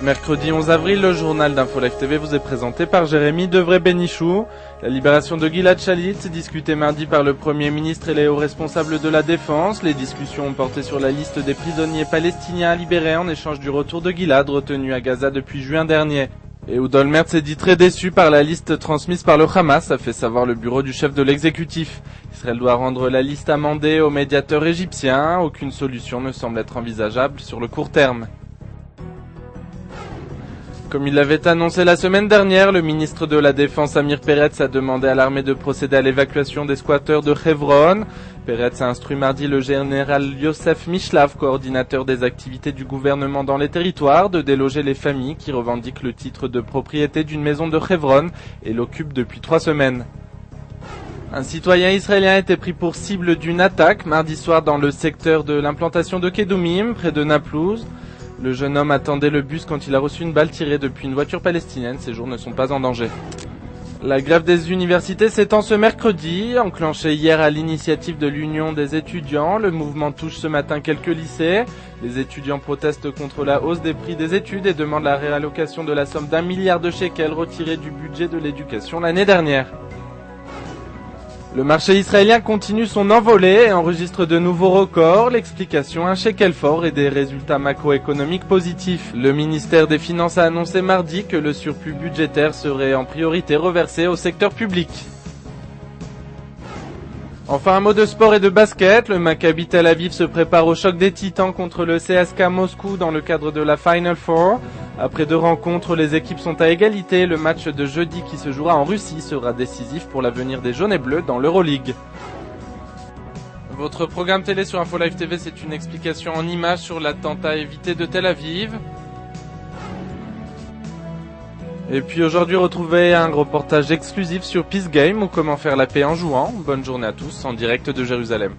Mercredi 11 avril, le journal d'Infolife TV vous est présenté par Jérémy Devray-Bénichou. La libération de Gilad Shalit, discutée mardi par le Premier ministre et les hauts responsables de la défense. Les discussions ont porté sur la liste des prisonniers palestiniens libérés en échange du retour de Gilad, retenu à Gaza depuis juin dernier. Et Ehud Olmert s'est dit très déçu par la liste transmise par le Hamas, a fait savoir le bureau du chef de l'exécutif. Israël doit rendre la liste amendée au médiateur égyptien. Aucune solution ne semble être envisageable sur le court terme. Comme il l'avait annoncé la semaine dernière, le ministre de la Défense Amir Peretz a demandé à l'armée de procéder à l'évacuation des squatteurs de Hebron. Peretz a instruit mardi le général Yosef Mishlav, coordinateur des activités du gouvernement dans les territoires, de déloger les familles qui revendiquent le titre de propriété d'une maison de Hebron et l'occupent depuis 3 semaines. Un citoyen israélien a été pris pour cible d'une attaque mardi soir dans le secteur de l'implantation de Kedoumim, près de Naplouse. Le jeune homme attendait le bus quand il a reçu une balle tirée depuis une voiture palestinienne. Ses jours ne sont pas en danger. La grève des universités s'étend ce mercredi, enclenchée hier à l'initiative de l'Union des étudiants. Le mouvement touche ce matin quelques lycées. Les étudiants protestent contre la hausse des prix des études et demandent la réallocation de la somme d'1 milliard de shekels retirée du budget de l'éducation l'année dernière. Le marché israélien continue son envolée et enregistre de nouveaux records. L'explication, un shekel fort et des résultats macroéconomiques positifs. Le ministère des Finances a annoncé mardi que le surplus budgétaire serait en priorité reversé au secteur public. Enfin, un mot de sport et de basket. Le Maccabi Tel Aviv se prépare au choc des Titans contre le CSKA Moscou dans le cadre de la Final Four. Après 2 rencontres, les équipes sont à égalité. Le match de jeudi qui se jouera en Russie sera décisif pour l'avenir des jaunes et bleus dans l'Euroleague. Votre programme télé sur Infolife TV, c'est une explication en images sur l'attentat évité de Tel Aviv. Et puis aujourd'hui, retrouvez un reportage exclusif sur Peace Game ou comment faire la paix en jouant. Bonne journée à tous en direct de Jérusalem.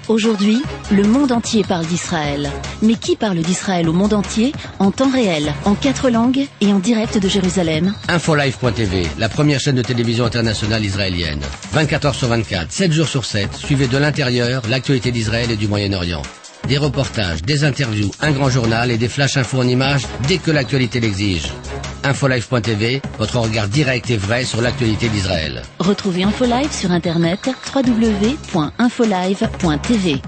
Aujourd'hui, le monde entier parle d'Israël. Mais qui parle d'Israël au monde entier, en temps réel, en 4 langues et en direct de Jérusalem? Infolife.tv, la première chaîne de télévision internationale israélienne. 24 heures sur 24, 7 jours sur 7, suivez de l'intérieur l'actualité d'Israël et du Moyen-Orient. Des reportages, des interviews, un grand journal et des flash infos en images dès que l'actualité l'exige. Infolife.tv, votre regard direct et vrai sur l'actualité d'Israël. Retrouvez Infolife sur internet www.infolive.tv.